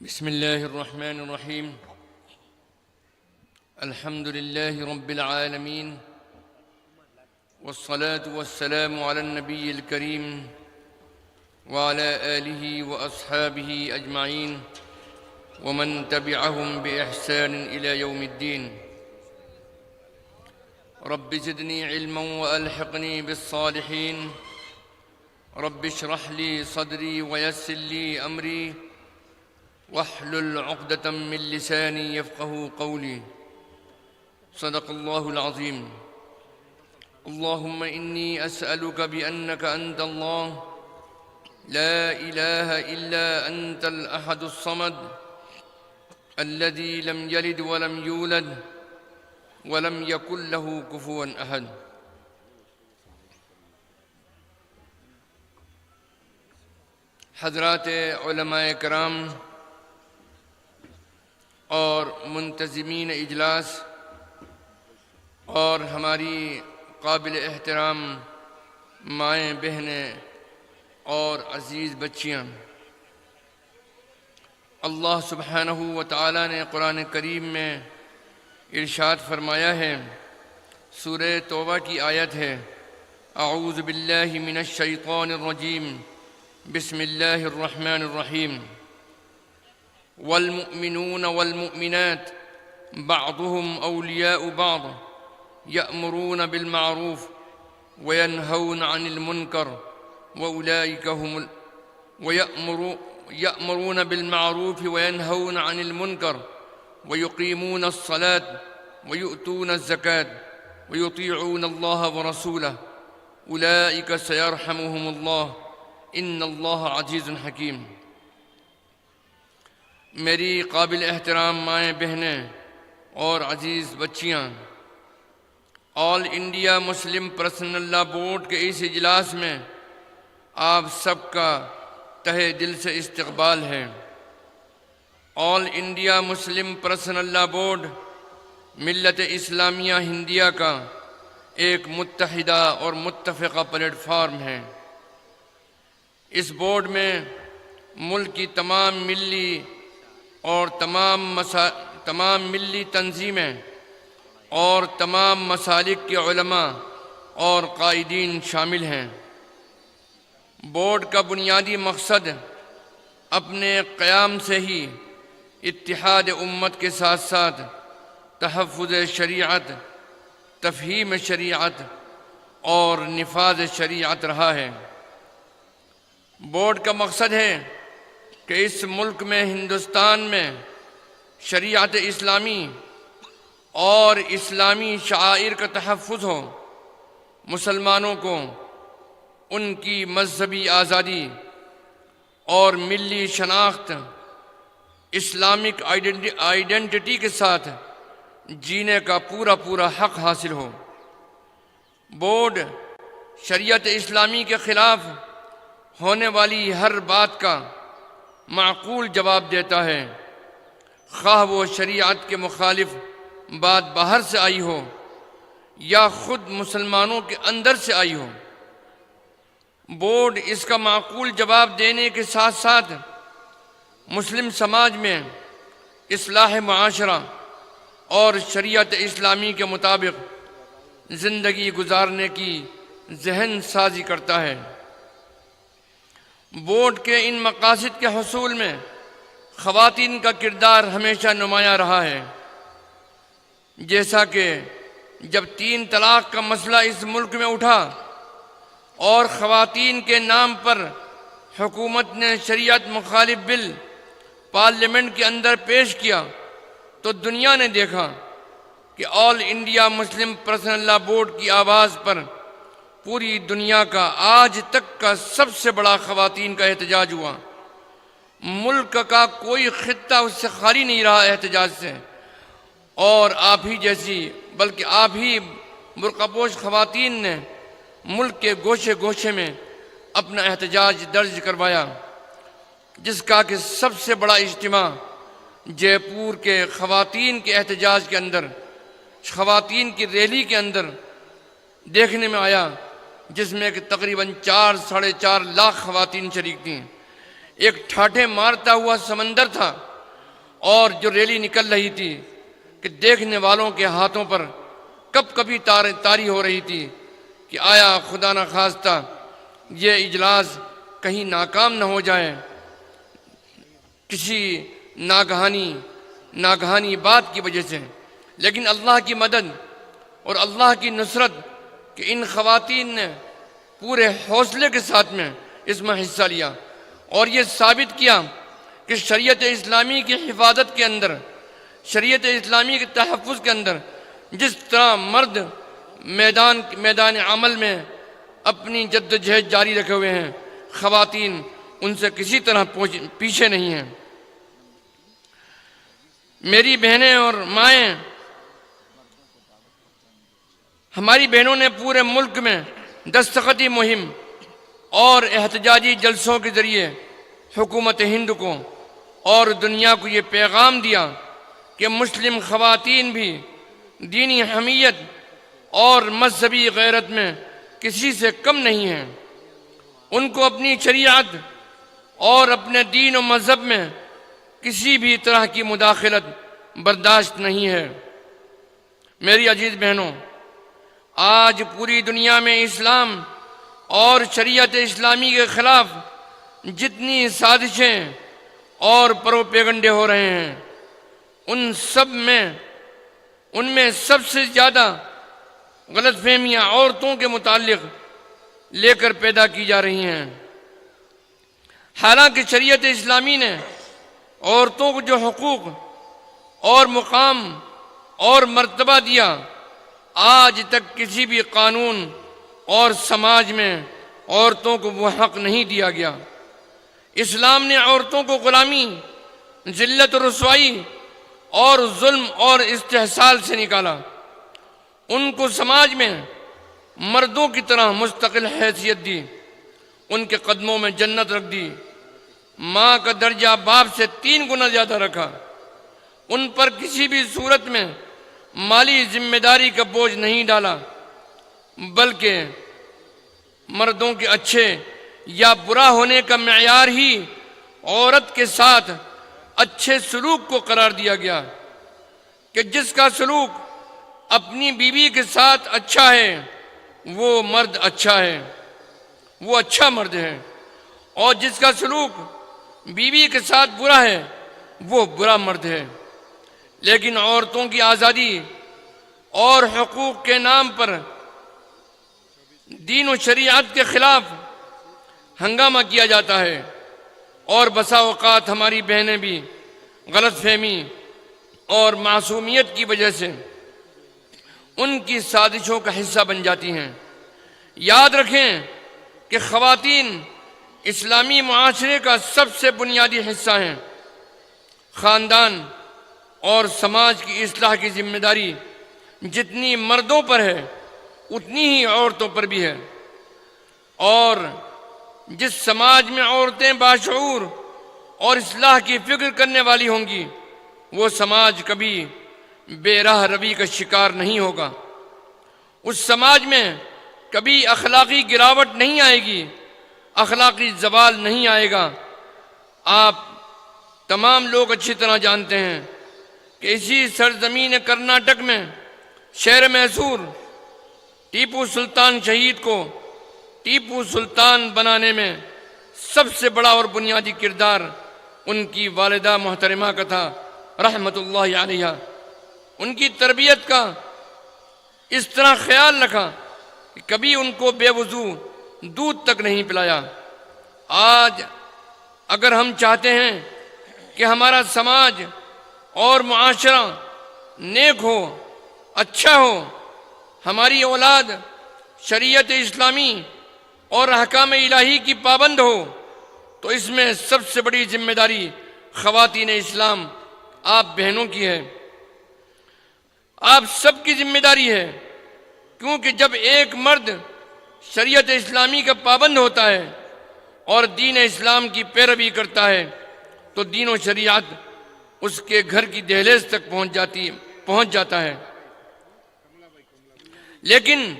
بسم الله الرحمن الرحيم. الحمد لله رب العالمين، والصلاة والسلام على النبي الكريم وعلى آله وأصحابه أجمعين ومن تبعهم بإحسان إلى يوم الدين. رب زدني علما وألحقني بالصالحين. رب اشرح لي صدري ويسر لي أمري واحلل عقدة من لساني يفقه قولي. صدق الله العظيم. اللهم إني أسألك بأنك أنت الله لا إله إلا أنت الأحد الصمد الذي لم يلد ولم يولد ولم يكن له كفوا أحد. حضرات علماء کرام اور منتظمین اجلاس اور ہماری قابل احترام مائیں بہنیں اور عزیز بچیاں، اللہ سبحانہ و تعالی نے قرآن کریم میں ارشاد فرمایا ہے، سورہ توبہ کی آیت ہے، اعوذ باللہ من الشیطان الرجیم، بسم اللہ الرحمن الرحیم، والمؤمنون والمؤمنات بعضهم أولياء بعض يأمرون بالمعروف وينهون عن المنكر وأولئك هم يأمرون بالمعروف وينهون عن المنكر ويقيمون الصلاة ويؤتون الزكاة ويطيعون الله ورسوله أولئك سيرحمهم الله إن الله عزيز حكيم. میری قابل احترام مائیں بہنیں اور عزیز بچیاں، آل انڈیا مسلم پرسنل لا بورڈ کے اس اجلاس میں آپ سب کا تہہ دل سے استقبال ہے. آل انڈیا مسلم پرسنل لا بورڈ ملت اسلامیہ ہندیہ کا ایک متحدہ اور متفقہ پلیٹ فارم ہے. اس بورڈ میں ملک کی تمام ملی اور تمام ملی تنظیمیں اور تمام مسالک کے علماء اور قائدین شامل ہیں. بورڈ کا بنیادی مقصد اپنے قیام سے ہی اتحاد امت کے ساتھ ساتھ تحفظ شریعت، تفہیم شریعت اور نفاذ شریعت رہا ہے. بورڈ کا مقصد ہے کہ اس ملک میں، ہندوستان میں، شریعت اسلامی اور اسلامی شعائر کا تحفظ ہو، مسلمانوں کو ان کی مذہبی آزادی اور ملی شناخت، اسلامک آئیڈینٹی کے ساتھ جینے کا پورا حق حاصل ہو. بورڈ شریعت اسلامی کے خلاف ہونے والی ہر بات کا معقول جواب دیتا ہے، خواہ وہ شریعت کے مخالف بات باہر سے آئی ہو یا خود مسلمانوں کے اندر سے آئی ہو. بورڈ اس کا معقول جواب دینے کے ساتھ ساتھ مسلم سماج میں اصلاح معاشرہ اور شریعت اسلامی کے مطابق زندگی گزارنے کی ذہن سازی کرتا ہے. بورڈ کے ان مقاصد کے حصول میں خواتین کا کردار ہمیشہ نمایاں رہا ہے. جیسا کہ جب 3 طلاق کا مسئلہ اس ملک میں اٹھا اور خواتین کے نام پر حکومت نے شریعت مخالف بل پارلیمنٹ کے اندر پیش کیا تو دنیا نے دیکھا کہ آل انڈیا مسلم پرسنل لا بورڈ کی آواز پر پوری دنیا کا آج تک کا سب سے بڑا خواتین کا احتجاج ہوا. ملک کا کوئی خطہ اس سے خالی نہیں رہا احتجاج سے، اور آپ ہی جیسی بلکہ آپ ہی برقع پوش خواتین نے ملک کے گوشے گوشے میں اپنا احتجاج درج کروایا، جس کا کہ سب سے بڑا اجتماع جے پور کے خواتین کے احتجاج کے اندر، خواتین کی ریلی کے اندر دیکھنے میں آیا، جس میں کہ تقریباً 4 ساڑھے 4 لاکھ خواتین شریک تھیں. ایک ٹھاٹھے مارتا ہوا سمندر تھا اور جو ریلی نکل رہی تھی کہ دیکھنے والوں کے ہاتھوں پر کب کبھی تاری ہو رہی تھی کہ آیا خدا نخواستہ یہ اجلاس کہیں ناکام نہ ہو جائے، کسی ناگہانی بات کی وجہ سے۔ لیکن اللہ کی مدد اور اللہ کی نصرت کہ ان خواتین نے پورے حوصلے کے ساتھ میں اس میں حصہ لیا اور یہ ثابت کیا کہ شریعت اسلامی کی حفاظت کے اندر، شریعت اسلامی کے تحفظ کے اندر جس طرح مرد میدان عمل میں اپنی جدوجہد جاری رکھے ہوئے ہیں، خواتین ان سے کسی طرح پیچھے نہیں ہیں۔ میری بہنیں اور مائیں، ہماری بہنوں نے پورے ملک میں دستخطی مہم اور احتجاجی جلسوں کے ذریعے حکومت ہند کو اور دنیا کو یہ پیغام دیا کہ مسلم خواتین بھی دینی حمیت اور مذہبی غیرت میں کسی سے کم نہیں ہیں، ان کو اپنی شریعت اور اپنے دین و مذہب میں کسی بھی طرح کی مداخلت برداشت نہیں ہے۔ میری عزیز بہنوں، آج پوری دنیا میں اسلام اور شریعت اسلامی کے خلاف جتنی سازشیں اور پروپیگنڈے ہو رہے ہیں، ان میں سب سے زیادہ غلط فہمیاں عورتوں کے متعلق لے کر پیدا کی جا رہی ہیں۔ حالانکہ شریعت اسلامی نے عورتوں کو جو حقوق اور مقام اور مرتبہ دیا، آج تک کسی بھی قانون اور سماج میں عورتوں کو وہ حق نہیں دیا گیا۔ اسلام نے عورتوں کو غلامی، ذلت و رسوائی اور ظلم اور استحصال سے نکالا، ان کو سماج میں مردوں کی طرح مستقل حیثیت دی، ان کے قدموں میں جنت رکھ دی، ماں کا درجہ باپ سے 3 گنا زیادہ رکھا، ان پر کسی بھی صورت میں مالی ذمہ داری کا بوجھ نہیں ڈالا، بلکہ مردوں کے اچھے یا برا ہونے کا معیار ہی عورت کے ساتھ اچھے سلوک کو قرار دیا گیا کہ جس کا سلوک اپنی بیوی کے ساتھ اچھا ہے وہ مرد اچھا ہے، وہ اچھا مرد ہے، اور جس کا سلوک بیوی کے ساتھ برا ہے وہ برا مرد ہے۔ لیکن عورتوں کی آزادی اور حقوق کے نام پر دین و شریعت کے خلاف ہنگامہ کیا جاتا ہے، اور بسا اوقات ہماری بہنیں بھی غلط فہمی اور معصومیت کی وجہ سے ان کی سازشوں کا حصہ بن جاتی ہیں۔ یاد رکھیں کہ خواتین اسلامی معاشرے کا سب سے بنیادی حصہ ہیں۔ خاندان اور سماج کی اصلاح کی ذمہ داری جتنی مردوں پر ہے اتنی ہی عورتوں پر بھی ہے، اور جس سماج میں عورتیں باشعور اور اصلاح کی فکر کرنے والی ہوں گی وہ سماج کبھی بے راہ روی کا شکار نہیں ہوگا، اس سماج میں کبھی اخلاقی گراوٹ نہیں آئے گی، اخلاقی زوال نہیں آئے گا۔ آپ تمام لوگ اچھی طرح جانتے ہیں کہ اسی سرزمین کرناٹک میں شہر میسور ٹیپو سلطان شہید کو ٹیپو سلطان بنانے میں سب سے بڑا اور بنیادی کردار ان کی والدہ محترمہ کا تھا رحمت اللہ علیہ۔ ان کی تربیت کا اس طرح خیال رکھا کہ کبھی ان کو بے وضو دودھ تک نہیں پلایا۔ آج اگر ہم چاہتے ہیں کہ ہمارا سماج اور معاشرہ نیک ہو، اچھا ہو، ہماری اولاد شریعت اسلامی اور احکام الہی کی پابند ہو، تو اس میں سب سے بڑی ذمہ داری خواتین اسلام آپ بہنوں کی ہے، آپ سب کی ذمہ داری ہے، کیونکہ جب ایک مرد شریعت اسلامی کا پابند ہوتا ہے اور دین اسلام کی پیروی کرتا ہے تو دین و شریعت اس کے گھر کی دہلیز تک پہنچ جاتا ہے۔ لیکن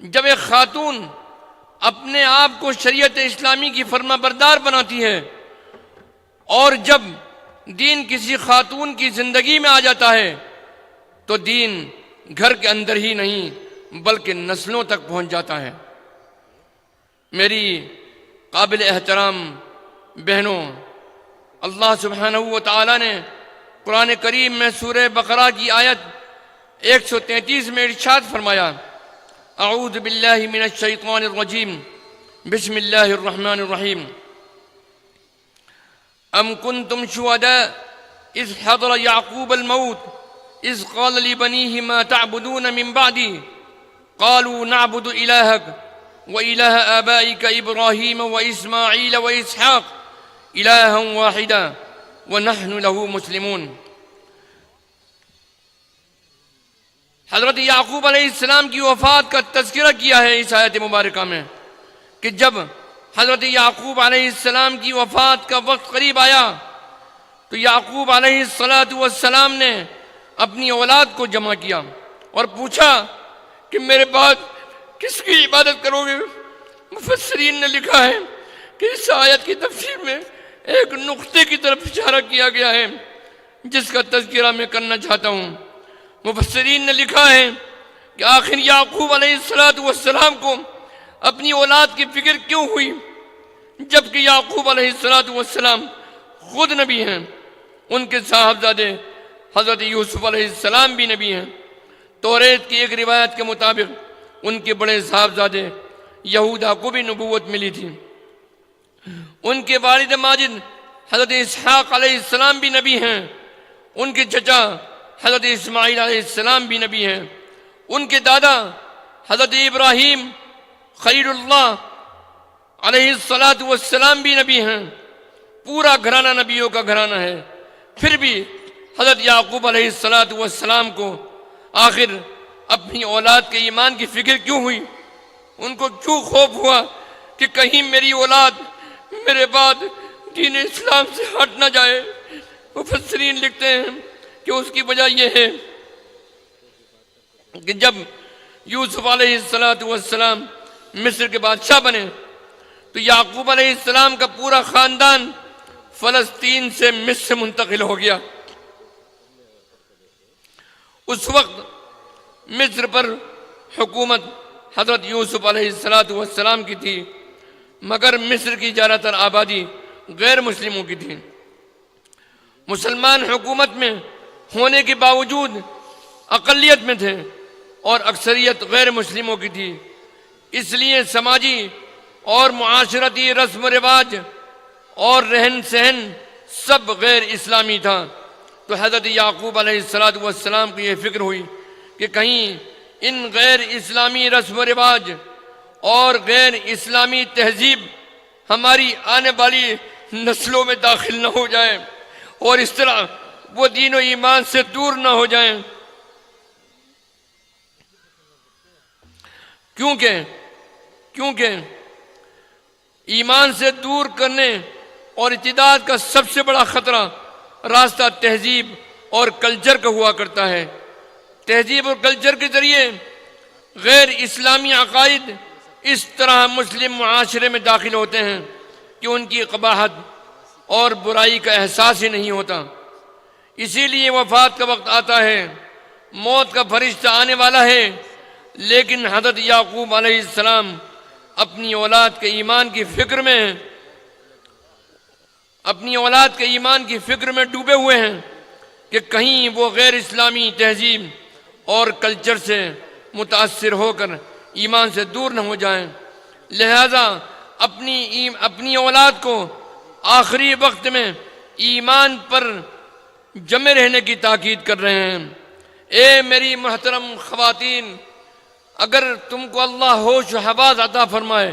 جب ایک خاتون اپنے آپ کو شریعت اسلامی کی فرما بردار بناتی ہے اور جب دین کسی خاتون کی زندگی میں آ جاتا ہے تو دین گھر کے اندر ہی نہیں بلکہ نسلوں تک پہنچ جاتا ہے۔ میری قابل احترام بہنوں، اللہ سبحانہ و تعالیٰ نے قرآن کریم میں سورہ بقرہ کی آیت 133 میں ارشاد فرمایا، اعوذ باللہ من الشیطان الرجیم، بسم اللہ الرحمن الرحیم، ام کنتم شہداء اذ حضر یعقوب الموت اذ قال لبنیہ ما تعبدون من بعدی قالوا نعبد الہک وإلہ آبائک ابراہیم واسماعیل واسحاق الہا واحدا ونحن له مسلمون۔ حضرت یعقوب علیہ السلام کی وفات کا تذکرہ کیا ہے اس آیت مبارکہ میں کہ جب حضرت یعقوب علیہ السلام کی وفات کا وقت قریب آیا تو یعقوب علیہ السلام نے اپنی اولاد کو جمع کیا اور پوچھا کہ میرے بعد کس کی عبادت کرو گے؟ مفسرین نے لکھا ہے کہ اس آیت کی تفسیر میں ایک نقطے کی طرف اشارہ کیا گیا ہے جس کا تذکرہ میں کرنا چاہتا ہوں۔ مفسرین نے لکھا ہے کہ آخر یعقوب علیہ السلام کو اپنی اولاد کی فکر کیوں ہوئی جبکہ یعقوب علیہ السلام خود نبی ہیں، ان کے صاحبزادے حضرت یوسف علیہ السلام بھی نبی ہیں۔ توریت کی ایک روایت کے مطابق ان کے بڑے صاحبزادے یہودا کو بھی نبوت ملی تھی۔ ان کے والد ماجد حضرت اسحاق علیہ السلام بھی نبی ہیں، ان کے چچا حضرت اسماعیل علیہ السلام بھی نبی ہیں، ان کے دادا حضرت ابراہیم خلیل اللہ علیہ السلام بھی نبی ہیں۔ پورا گھرانہ نبیوں کا گھرانہ ہے، پھر بھی حضرت یعقوب علیہ السلام کو آخر اپنی اولاد کے ایمان کی فکر کیوں ہوئی؟ ان کو کیوں خوف ہوا کہ کہیں میری اولاد میرے بعد دین اسلام سے ہٹ نہ جائے؟ مفسرین لکھتے ہیں کہ اس کی وجہ یہ ہے کہ جب یوسف علیہ السلام مصر کے بادشاہ بنے تو یعقوب علیہ السلام کا پورا خاندان فلسطین سے مصر منتقل ہو گیا۔ اس وقت مصر پر حکومت حضرت یوسف علیہ السلام کی تھی، مگر مصر کی زیادہ تر آبادی غیر مسلموں کی تھی۔ مسلمان حکومت میں ہونے کے باوجود اقلیت میں تھے اور اکثریت غیر مسلموں کی تھی، اس لیے سماجی اور معاشرتی رسم و رواج اور رہن سہن سب غیر اسلامی تھا۔ تو حضرت یعقوب علیہ السلام کو یہ فکر ہوئی کہ کہیں ان غیر اسلامی رسم و رواج اور غیر اسلامی تہذیب ہماری آنے والی نسلوں میں داخل نہ ہو جائیں اور اس طرح وہ دین و ایمان سے دور نہ ہو جائیں، کیونکہ ایمان سے دور کرنے اور ارتداد کا سب سے بڑا خطرہ راستہ تہذیب اور کلچر کا ہوا کرتا ہے۔ تہذیب اور کلچر کے ذریعے غیر اسلامی عقائد اس طرح مسلم معاشرے میں داخل ہوتے ہیں کہ ان کی قباحت اور برائی کا احساس ہی نہیں ہوتا۔ اسی لیے وفات کا وقت آتا ہے، موت کا فرشتہ آنے والا ہے، لیکن حضرت یعقوب علیہ السلام اپنی اولاد کے ایمان کی فکر میں ڈوبے ہوئے ہیں کہ کہیں وہ غیر اسلامی تہذیب اور کلچر سے متاثر ہو کر ایمان سے دور نہ ہو جائیں، لہذا اپنی اولاد کو آخری وقت میں ایمان پر جمے رہنے کی تاکید کر رہے ہیں۔ اے میری محترم خواتین، اگر تم کو اللہ ہوش و حواس عطا فرمائے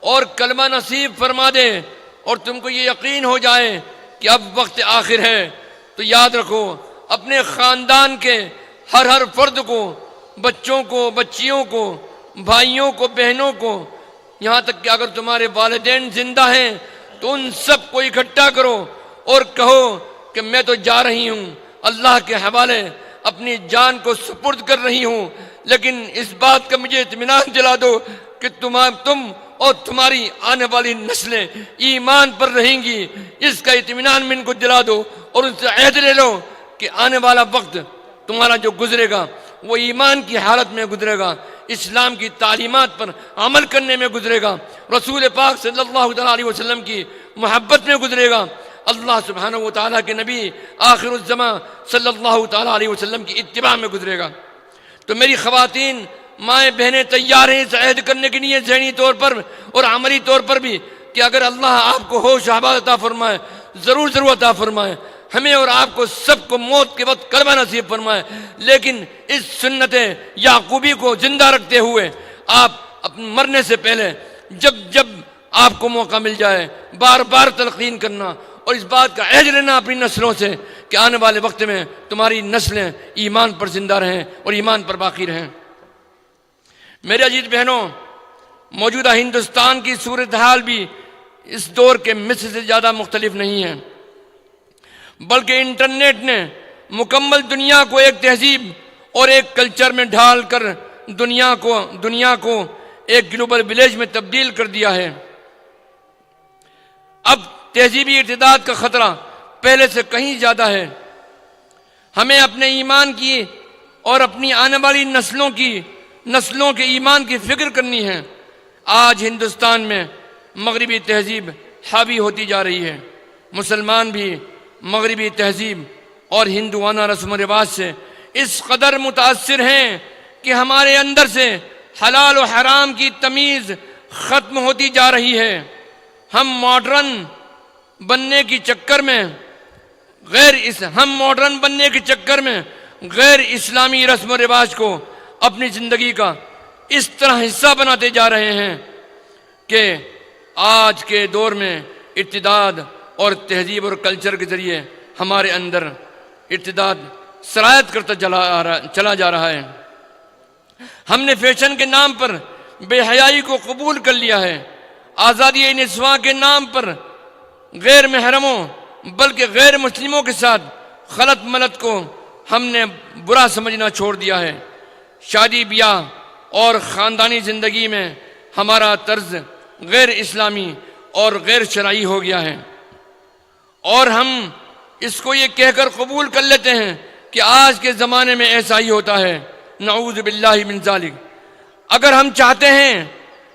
اور کلمہ نصیب فرما دے اور تم کو یہ یقین ہو جائے کہ اب وقت آخر ہے، تو یاد رکھو اپنے خاندان کے ہر فرد کو، بچوں کو، بچیوں کو، بھائیوں کو، بہنوں کو، یہاں تک کہ اگر تمہارے والدین زندہ ہیں تو ان سب کو اکٹھا کرو اور کہو کہ میں تو جا رہی ہوں، اللہ کے حوالے اپنی جان کو سپرد کر رہی ہوں، لیکن اس بات کا مجھے اطمینان دلا دو کہ تم اور تمہاری آنے والی نسلیں ایمان پر رہیں گی۔ اس کا اطمینان من کو دلا دو اور اس سے عہد لے لو کہ آنے والا وقت تمہارا جو گزرے گا وہ ایمان کی حالت میں گزرے گا، اسلام کی تعلیمات پر عمل کرنے میں گزرے گا، رسول پاک صلی اللہ علیہ وسلم کی محبت میں گزرے گا، اللہ سبحانہ و تعالیٰ کے نبی آخر الزمان صلی اللہ تعالیٰ علیہ وسلم کی اتباع میں گزرے گا۔ تو میری خواتین، مائیں، بہنیں تیار ہیں اس عہد کرنے کے لیے ذہنی طور پر اور عملی طور پر بھی کہ اگر اللہ آپ کو ہوش آباد عطا فرمائے، ضرور عطا فرمائے، ہمیں اور آپ کو سب کو موت کے وقت کلمہ نصیب فرمائے، لیکن اس سنت یعقوبی کو زندہ رکھتے ہوئے آپ مرنے سے پہلے جب آپ کو موقع مل جائے بار بار تلقین کرنا اور اس بات کا عہد لینا اپنی نسلوں سے کہ آنے والے وقت میں تمہاری نسلیں ایمان پر زندہ رہیں اور ایمان پر باقی رہیں۔ میرے عزیز بہنوں، موجودہ ہندوستان کی صورتحال بھی اس دور کے مصر سے زیادہ مختلف نہیں ہے، بلکہ انٹرنیٹ نے مکمل دنیا کو ایک تہذیب اور ایک کلچر میں ڈھال کر دنیا کو ایک گلوبل ولیج میں تبدیل کر دیا ہے۔ اب تہذیبی ارتداد کا خطرہ پہلے سے کہیں زیادہ ہے۔ ہمیں اپنے ایمان کی اور اپنی آنے والی نسلوں کے ایمان کی فکر کرنی ہے۔ آج ہندوستان میں مغربی تہذیب حاوی ہوتی جا رہی ہے، مسلمان بھی مغربی تہذیب اور ہندوانہ رسم و رواج سے اس قدر متاثر ہیں کہ ہمارے اندر سے حلال و حرام کی تمیز ختم ہوتی جا رہی ہے۔ ہم ماڈرن بننے کے چکر میں غیر اسلامی رسم و رواج کو اپنی زندگی کا اس طرح حصہ بناتے جا رہے ہیں کہ آج کے دور میں ارتداد اور تہذیب اور کلچر کے ذریعے ہمارے اندر ارتداد سرایت کرتا چلا جا رہا ہے۔ ہم نے فیشن کے نام پر بے حیائی کو قبول کر لیا ہے، آزادی نسواں کے نام پر غیر محرموں بلکہ غیر مسلموں کے ساتھ خلط ملط کو ہم نے برا سمجھنا چھوڑ دیا ہے۔ شادی بیاہ اور خاندانی زندگی میں ہمارا طرز غیر اسلامی اور غیر شرعی ہو گیا ہے، اور ہم اس کو یہ کہہ کر قبول کر لیتے ہیں کہ آج کے زمانے میں ایسا ہی ہوتا ہے، نعوذ باللہ من ذالک۔ اگر ہم چاہتے ہیں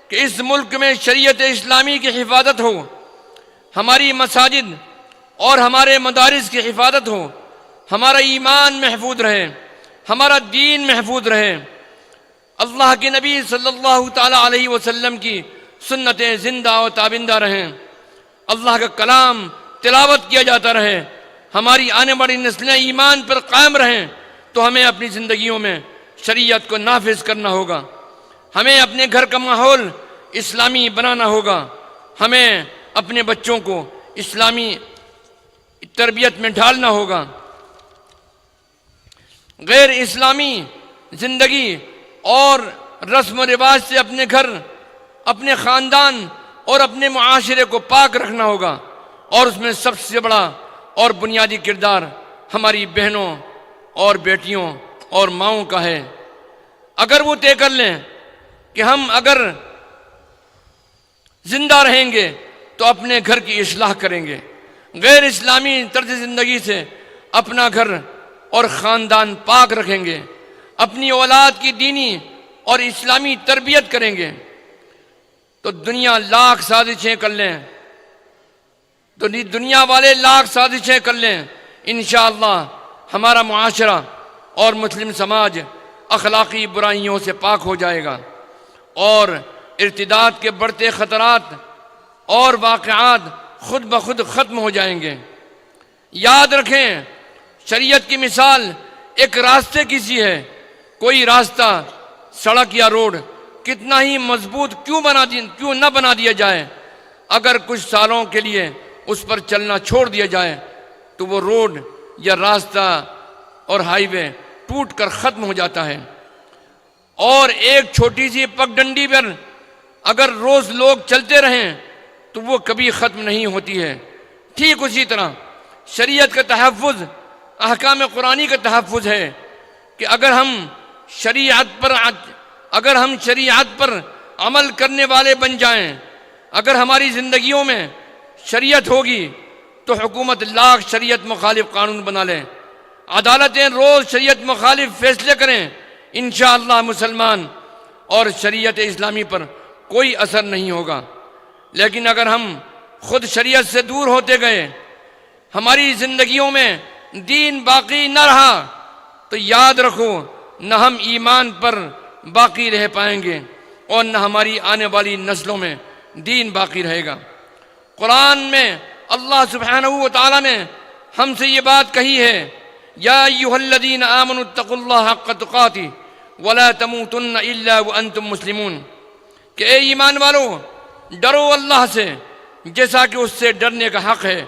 کہ اس ملک میں شریعت اسلامی کی حفاظت ہو، ہماری مساجد اور ہمارے مدارس کی حفاظت ہو، ہمارا ایمان محفوظ رہے، ہمارا دین محفوظ رہے، اللہ کے نبی صلی اللہ تعالیٰ علیہ وسلم کی سنتیں زندہ و تابندہ رہیں، اللہ کا کلام تلاوت کیا جاتا رہے، ہماری آنے والی نسلیں ایمان پر قائم رہیں، تو ہمیں اپنی زندگیوں میں شریعت کو نافذ کرنا ہوگا، ہمیں اپنے گھر کا ماحول اسلامی بنانا ہوگا، ہمیں اپنے بچوں کو اسلامی تربیت میں ڈھالنا ہوگا۔ غیر اسلامی زندگی اور رسم و رواج سے اپنے گھر، اپنے خاندان اور اپنے معاشرے کو پاک رکھنا ہوگا، اور اس میں سب سے بڑا اور بنیادی کردار ہماری بہنوں اور بیٹیوں اور ماؤں کا ہے۔ اگر وہ طے کر لیں کہ ہم اگر زندہ رہیں گے تو اپنے گھر کی اصلاح کریں گے، غیر اسلامی طرز زندگی سے اپنا گھر اور خاندان پاک رکھیں گے، اپنی اولاد کی دینی اور اسلامی تربیت کریں گے، تو دنیا لاکھ سازشیں کر لیں، تو دنیا والے لاکھ سازشیں کر لیں، انشاءاللہ ہمارا معاشرہ اور مسلم سماج اخلاقی برائیوں سے پاک ہو جائے گا، اور ارتداد کے بڑھتے خطرات اور واقعات خود بخود ختم ہو جائیں گے۔ یاد رکھیں، شریعت کی مثال ایک راستے کی سی ہے۔ کوئی راستہ، سڑک یا روڈ کتنا ہی مضبوط کیوں نہ بنا دیا جائے، اگر کچھ سالوں کے لیے اس پر چلنا چھوڑ دیا جائے تو وہ روڈ یا راستہ اور ہائی وے ٹوٹ کر ختم ہو جاتا ہے، اور ایک چھوٹی سی پگ ڈنڈی پر اگر روز لوگ چلتے رہیں تو وہ کبھی ختم نہیں ہوتی ہے۔ ٹھیک اسی طرح شریعت کا تحفظ، احکام قرآنی کا تحفظ ہے کہ اگر ہم شریعت پر عمل کرنے والے بن جائیں، اگر ہماری زندگیوں میں شریعت ہوگی تو حکومت لاکھ شریعت مخالف قانون بنا لیں، عدالتیں روز شریعت مخالف فیصلے کریں، انشاءاللہ مسلمان اور شریعت اسلامی پر کوئی اثر نہیں ہوگا۔ لیکن اگر ہم خود شریعت سے دور ہوتے گئے، ہماری زندگیوں میں دین باقی نہ رہا، تو یاد رکھو نہ ہم ایمان پر باقی رہ پائیں گے اور نہ ہماری آنے والی نسلوں میں دین باقی رہے گا۔ قرآن میں اللہ سبحانہ و تعالیٰ نے ہم سے یہ بات کہی ہے، یا ایھا الذین آمنوا اتقوا اللہ حق تقاتہ ولا تموتن الا وانتم مسلمون، کہ اے ایمان والو ڈرو اللہ سے جیسا کہ اس سے ڈرنے کا حق ہے،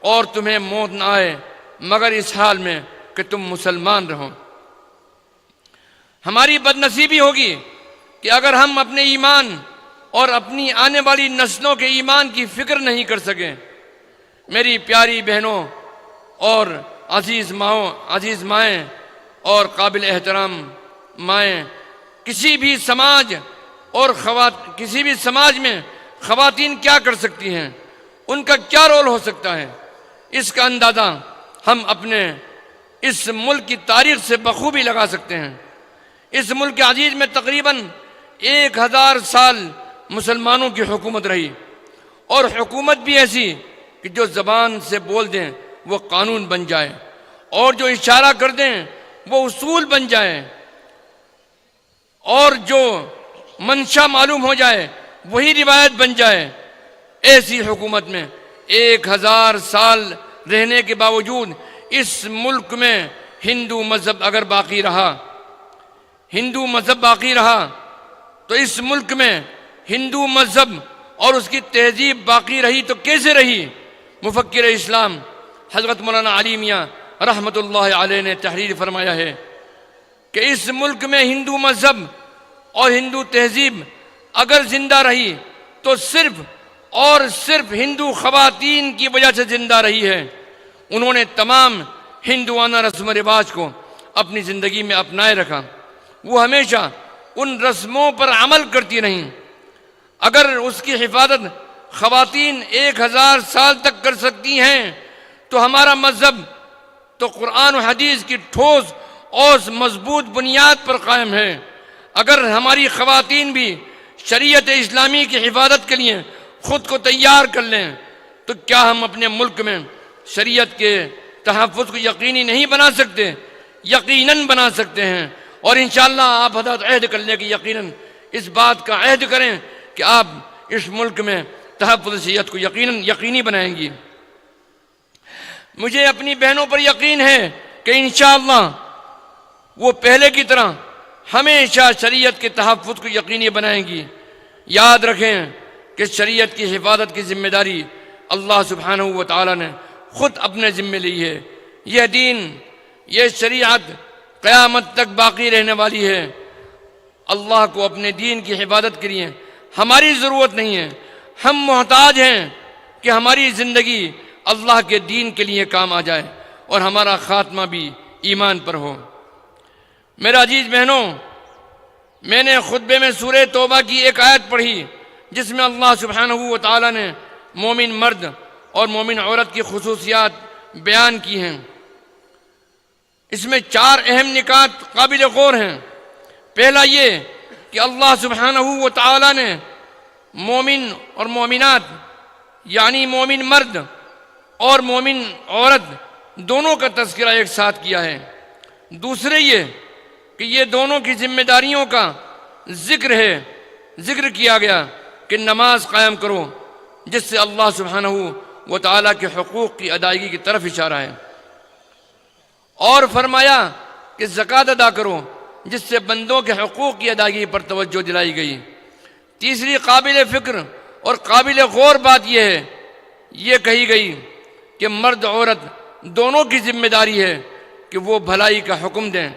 اور تمہیں موت نہ آئے مگر اس حال میں کہ تم مسلمان رہو۔ ہماری بد نصیبی ہوگی کہ اگر ہم اپنے ایمان اور اپنی آنے والی نسلوں کے ایمان کی فکر نہیں کر سکیں۔ میری پیاری بہنوں اور عزیز مائیں اور قابل احترام مائیں، کسی بھی سماج میں خواتین کیا کر سکتی ہیں، ان کا کیا رول ہو سکتا ہے، اس کا اندازہ ہم اپنے اس ملک کی تاریخ سے بخوبی لگا سکتے ہیں۔ اس ملک عزیز میں تقریباً 1000 سال مسلمانوں کی حکومت رہی، اور حکومت بھی ایسی کہ جو زبان سے بول دیں وہ قانون بن جائے، اور جو اشارہ کر دیں وہ اصول بن جائے، اور جو منشا معلوم ہو جائے وہی روایت بن جائے۔ ایسی حکومت میں 1000 سال رہنے کے باوجود اس ملک میں ہندو مذہب اگر باقی رہا تو اس ملک میں ہندو مذہب اور اس کی تہذیب باقی رہی تو کیسے رہی؟ مفکر اسلام حضرت مولانا علی میاں رحمۃ اللہ علیہ نے تحریر فرمایا ہے کہ اس ملک میں ہندو مذہب اور ہندو تہذیب اگر زندہ رہی تو صرف اور صرف ہندو خواتین کی وجہ سے زندہ رہی ہے۔ انہوں نے تمام ہندوانہ رسم و رواج کو اپنی زندگی میں اپنائے رکھا، وہ ہمیشہ ان رسموں پر عمل کرتی رہیں۔ اگر اس کی حفاظت خواتین 1000 سال تک کر سکتی ہیں تو ہمارا مذہب تو قرآن و حدیث کی ٹھوس اور مضبوط بنیاد پر قائم ہے۔ اگر ہماری خواتین بھی شریعت اسلامی کی حفاظت کے لیے خود کو تیار کر لیں تو کیا ہم اپنے ملک میں شریعت کے تحفظ کو یقینی نہیں بنا سکتے؟ یقیناً بنا سکتے ہیں، اور انشاءاللہ آپ حضرات عہد کر لیں کہ یقیناً اس بات کا عہد کریں کہ آپ اس ملک میں تحفظ شریعت کو یقینی بنائیں گی۔ مجھے اپنی بہنوں پر یقین ہے کہ انشاءاللہ وہ پہلے کی طرح ہمیشہ شریعت کے تحفظ کو یقینی بنائیں گی۔ یاد رکھیں کہ شریعت کی حفاظت کی ذمہ داری اللہ سبحانہ و تعالی نے خود اپنے ذمہ لی ہے۔ یہ دین، یہ شریعت قیامت تک باقی رہنے والی ہے۔ اللہ کو اپنے دین کی حفاظت کے لیے ہماری ضرورت نہیں ہے، ہم محتاج ہیں کہ ہماری زندگی اللہ کے دین کے لیے کام آ جائے اور ہمارا خاتمہ بھی ایمان پر ہو۔ میرا عزیز بہنوں، میں نے خطبے میں سورہ توبہ کی ایک آیت پڑھی جس میں اللہ سبحانہ و تعالی نے مومن مرد اور مومن عورت کی خصوصیات بیان کی ہیں۔ اس میں 4 اہم نکات قابل غور ہیں۔ پہلا یہ کہ اللہ سبحانہ و تعالی نے مومن اور مومنات یعنی مومن مرد اور مومن عورت دونوں کا تذکرہ ایک ساتھ کیا ہے۔ دوسرے یہ کہ یہ دونوں کی ذمہ داریوں کا ذکر کیا گیا کہ نماز قائم کرو، جس سے اللہ سبحانہ و تعالیٰ کے حقوق کی ادائیگی کی طرف اشارہ ہے، اور فرمایا کہ زکوٰۃ ادا کرو، جس سے بندوں کے حقوق کی ادائیگی پر توجہ دلائی گئی۔ تیسری قابل فکر اور قابل غور بات یہ کہی گئی کہ مرد عورت دونوں کی ذمہ داری ہے کہ وہ بھلائی کا حکم دیں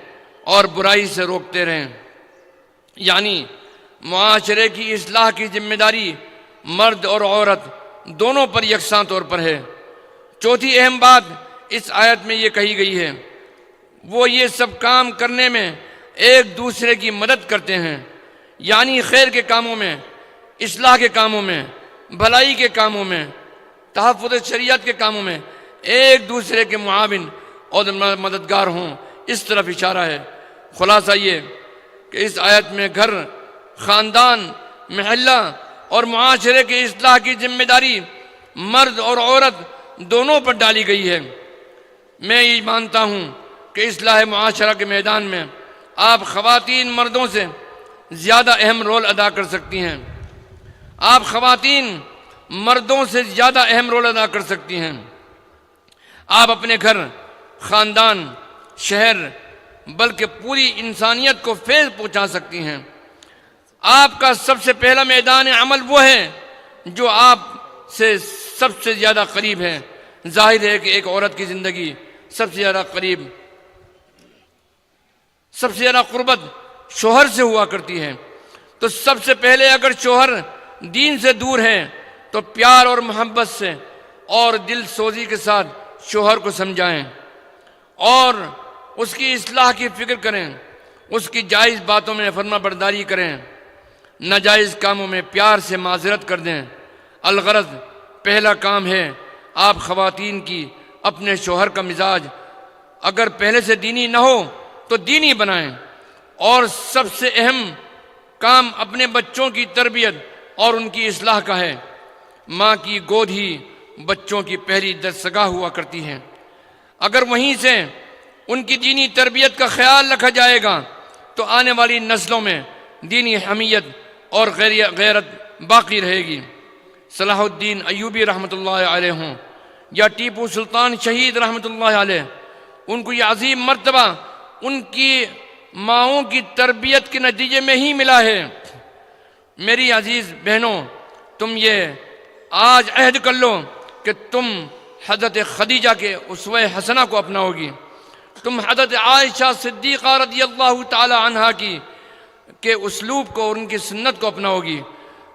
اور برائی سے روکتے رہیں، یعنی معاشرے کی اصلاح کی ذمہ داری مرد اور عورت دونوں پر یکساں طور پر ہے۔ چوتھی اہم بات اس آیت میں یہ کہی گئی ہے، وہ یہ سب کام کرنے میں ایک دوسرے کی مدد کرتے ہیں، یعنی خیر کے کاموں میں، اصلاح کے کاموں میں، بھلائی کے کاموں میں، تحفظ شریعت کے کاموں میں ایک دوسرے کے معاون اور مددگار ہوں، اس طرف اشارہ ہے۔ خلاصہ یہ کہ اس آیت میں گھر، خاندان، محلہ اور معاشرے کی اصلاح کی ذمہ داری مرد اور عورت دونوں پر ڈالی گئی ہے۔ میں یہ مانتا ہوں کہ اصلاح معاشرہ کے میدان میں آپ خواتین مردوں سے زیادہ اہم رول ادا کر سکتی ہیں۔ آپ خواتین مردوں سے زیادہ اہم رول ادا کر سکتی ہیں۔ آپ اپنے گھر، خاندان، شہر بلکہ پوری انسانیت کو فیض پہنچا سکتی ہیں۔ آپ کا سب سے پہلا میدان عمل وہ ہے جو آپ سے سب سے زیادہ قریب ہے۔ ظاہر ہے کہ ایک عورت کی زندگی سب سے زیادہ قربت شوہر سے ہوا کرتی ہے، تو سب سے پہلے اگر شوہر دین سے دور ہے تو پیار اور محبت سے اور دل سوزی کے ساتھ شوہر کو سمجھائیں اور اس کی اصلاح کی فکر کریں، اس کی جائز باتوں میں فرما برداری کریں، ناجائز کاموں میں پیار سے معذرت کر دیں۔ الغرض پہلا کام ہے آپ خواتین کی اپنے شوہر کا مزاج اگر پہلے سے دینی نہ ہو تو دینی بنائیں، اور سب سے اہم کام اپنے بچوں کی تربیت اور ان کی اصلاح کا ہے۔ ماں کی گود ہی بچوں کی پہلی درسگاہ ہوا کرتی ہے۔ اگر وہیں سے ان کی دینی تربیت کا خیال رکھا جائے گا تو آنے والی نسلوں میں دینی حمیت اور غیرت باقی رہے گی۔ صلاح الدین ایوبی رحمۃ اللہ علیہ ہوں یا ٹیپو سلطان شہید رحمۃ اللہ علیہ، ان کو یہ عظیم مرتبہ ان کی ماؤں کی تربیت کے نتیجے میں ہی ملا ہے۔ میری عزیز بہنوں، تم یہ آج عہد کر لو کہ تم حضرت خدیجہ کے اسوہ حسنہ کو اپناؤ گی، تم حضرت عائشہ صدیقہ رضی اللہ تعالی عنہا کے اسلوب کو اور ان کی سنت کو اپناؤ گی،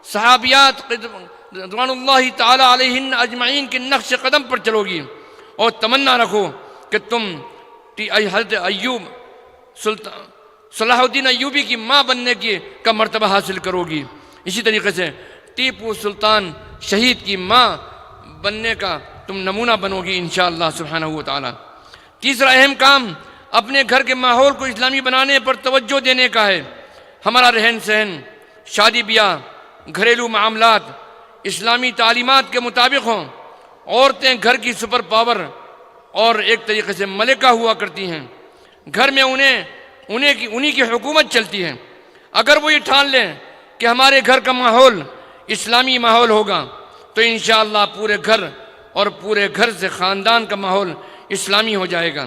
صحابیات رضوان اللہ تعالی علیہن اجمعین کے نقش قدم پر چلو گی، اور تمنا رکھو کہ تم حضرت ایوب صلاح الدین ایوبی کی ماں بننے کا مرتبہ حاصل کرو گی۔ اسی طریقے سے ٹیپو سلطان شہید کی ماں بننے کا تم نمونہ بنو گی انشاءاللہ سبحانہ و تعالی۔ تیسرا اہم کام اپنے گھر کے ماحول کو اسلامی بنانے پر توجہ دینے کا ہے۔ ہمارا رہن سہن، شادی بیاہ، گھریلو معاملات اسلامی تعلیمات کے مطابق ہوں۔ عورتیں گھر کی سپر پاور اور ایک طریقے سے ملکہ ہوا کرتی ہیں، گھر میں انہی کی حکومت چلتی ہے۔ اگر وہ یہ ٹھان لیں کہ ہمارے گھر کا ماحول اسلامی ماحول ہوگا تو انشاءاللہ پورے گھر سے خاندان کا ماحول اسلامی ہو جائے گا۔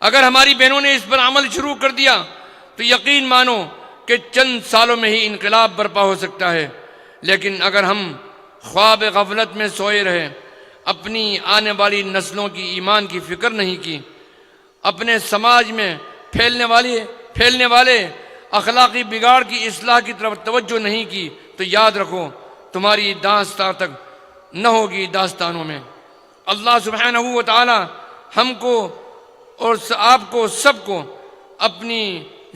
اگر ہماری بہنوں نے اس پر عمل شروع کر دیا تو یقین مانو کہ چند سالوں میں ہی انقلاب برپا ہو سکتا ہے۔ لیکن اگر ہم خواب غفلت میں سوئے رہے، اپنی آنے والی نسلوں کی ایمان کی فکر نہیں کی، اپنے سماج میں پھیلنے والے اخلاقی بگاڑ کی اصلاح کی طرف توجہ نہیں کی، تو یاد رکھو تمہاری داستان تک نہ ہوگی داستانوں میں۔ اللہ سبحانہ و تعالی ہم کو اور آپ کو سب کو اپنی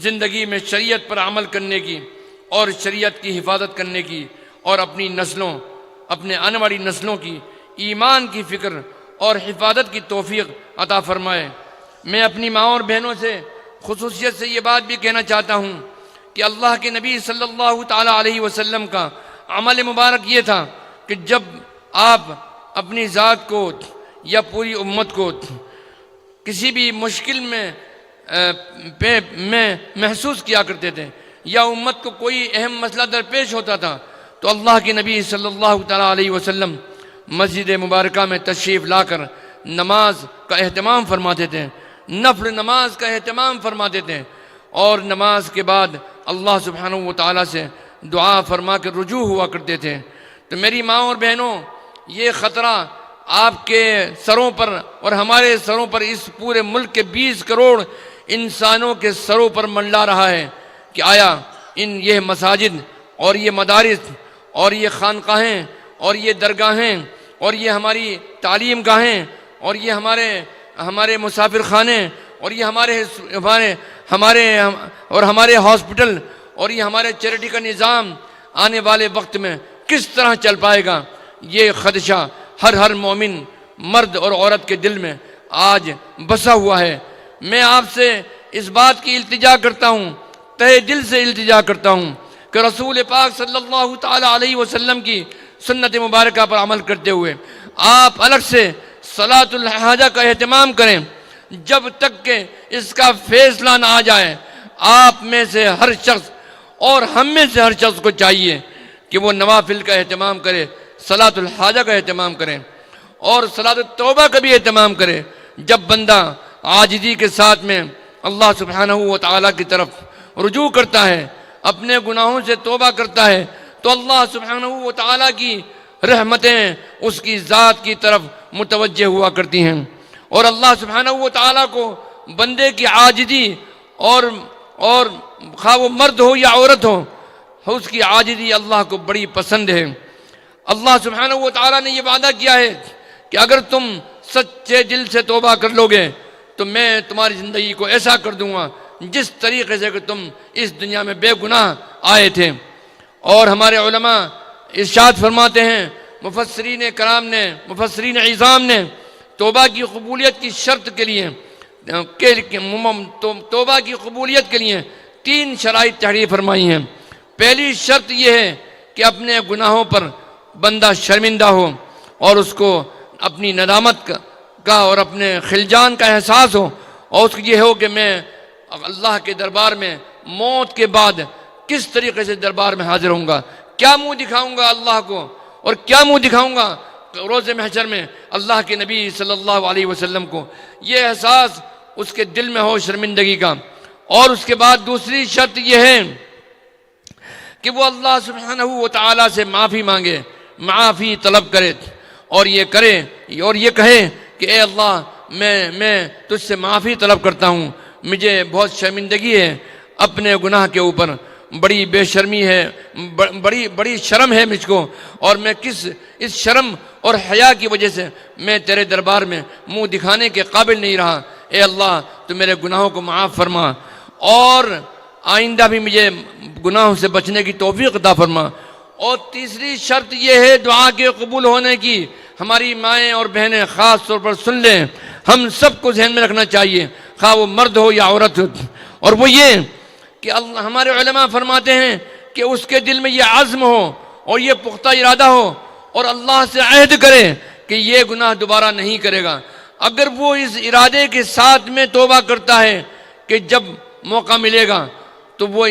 زندگی میں شریعت پر عمل کرنے کی اور شریعت کی حفاظت کرنے کی اور اپنے آنے والی نسلوں کی ایمان کی فکر اور حفاظت کی توفیق عطا فرمائے۔ میں اپنی ماں اور بہنوں سے خصوصیت سے یہ بات بھی کہنا چاہتا ہوں کہ اللہ کے نبی صلی اللہ تعالی علیہ وسلم کا عمل مبارک یہ تھا کہ جب آپ اپنی ذات کو یا پوری امت کو کسی بھی مشکل میں محسوس کیا کرتے تھے یا امت کو کوئی اہم مسئلہ درپیش ہوتا تھا تو اللہ کے نبی صلی اللہ تعالی علیہ وسلم مسجد مبارکہ میں تشریف لا کر نماز کا اہتمام فرماتے تھے، نفل نماز کا اہتمام فرماتے تھے، اور نماز کے بعد اللہ سبحانہ و تعالیٰ سے دعا فرما کے رجوع ہوا کرتے تھے۔ تو میری ماں اور بہنوں، یہ خطرہ آپ کے سروں پر اور ہمارے سروں پر، اس پورے ملک کے 20 کروڑ انسانوں کے سروں پر منڈلا رہا ہے کہ آیا یہ مساجد اور یہ مدارس اور یہ خانقاہیں اور یہ درگاہیں اور یہ ہماری تعلیم گاہیں اور یہ ہمارے مسافر خانے اور یہ ہمارے ہاسپٹل اور یہ ہمارے چیریٹی کا نظام آنے والے وقت میں کس طرح چل پائے گا، یہ خدشہ ہر مومن مرد اور عورت کے دل میں آج بسا ہوا ہے۔ میں آپ سے اس بات کی التجا کرتا ہوں، تہہ دل سے التجا کرتا ہوں کہ رسول پاک صلی اللہ تعالی علیہ وسلم کی سنت مبارکہ پر عمل کرتے ہوئے آپ الگ سے صلاۃ الحاجہ کا اہتمام کریں۔ جب تک کہ اس کا فیصلہ نہ آ جائے، آپ میں سے ہر شخص اور ہم میں سے ہر شخص کو چاہیے کہ وہ نوافل کا اہتمام کرے، صلاۃ الحاجہ کا اہتمام کریں اور صلاۃ التوبہ کا بھی اہتمام کرے۔ جب بندہ عاجزی کے ساتھ میں اللہ سبحانہ و تعالیٰ کی طرف رجوع کرتا ہے، اپنے گناہوں سے توبہ کرتا ہے، تو اللہ سبحانہ و تعالیٰ کی رحمتیں اس کی ذات کی طرف متوجہ ہوا کرتی ہیں، اور اللہ سبحانہ و تعالیٰ کو بندے کی عاجزی اور خواہ وہ مرد ہو یا عورت ہو، اس کی عاجزی اللہ کو بڑی پسند ہے۔ اللہ سبحانہ و تعالیٰ نے یہ وعدہ کیا ہے کہ اگر تم سچے دل سے توبہ کر لو گے تو میں تمہاری زندگی کو ایسا کر دوں گا جس طریقے سے کہ تم اس دنیا میں بے گناہ آئے تھے۔ اور ہمارے علماء ارشاد فرماتے ہیں، مفسرین کرام نے، مفسرین عظام نے توبہ کی قبولیت کی شرط کے لیے توبہ کی قبولیت کے لیے 3 شرائط تحریر فرمائی ہیں۔ پہلی شرط یہ ہے کہ اپنے گناہوں پر بندہ شرمندہ ہو اور اس کو اپنی ندامت کا اور اپنے خلجان کا احساس ہو، اور اس کو یہ ہو کہ میں اللہ کے دربار میں موت کے بعد کس طریقے سے دربار میں حاضر ہوں گا، کیا منہ دکھاؤں گا اللہ کو، اور کیا منہ دکھاؤں گا روز محشر میں اللہ کے نبی صلی اللہ علیہ وسلم کو۔ یہ احساس اس کے دل میں ہو شرمندگی کا۔ اور اس کے بعد دوسری شرط یہ ہے کہ وہ اللہ سبحانہ و تعالیٰ سے معافی مانگے، معافی طلب کرے، اور یہ کہے کہ اے اللہ میں تجھ سے معافی طلب کرتا ہوں، مجھے بہت شرمندگی ہے اپنے گناہ کے اوپر، بڑی بے شرمی ہے، بڑی شرم ہے مجھ کو، اور میں اس شرم اور حیا کی وجہ سے میں تیرے دربار میں منہ دکھانے کے قابل نہیں رہا۔ اے اللہ تو میرے گناہوں کو معاف فرما، اور آئندہ بھی مجھے گناہوں سے بچنے کی توفیق عطا فرما۔ اور تیسری شرط یہ ہے دعا کے قبول ہونے کی، ہماری مائیں اور بہنیں خاص طور پر سن لیں، ہم سب کو ذہن میں رکھنا چاہیے، خواہ وہ مرد ہو یا عورت ہو، اور وہ یہ کہ ہمارے علماء فرماتے ہیں کہ اس کے دل میں یہ عزم ہو اور یہ پختہ ارادہ ہو، اور اللہ سے عہد کرے کہ یہ گناہ دوبارہ نہیں کرے گا۔ اگر وہ اس ارادے کے ساتھ میں توبہ کرتا ہے کہ جب موقع ملے گا تو وہ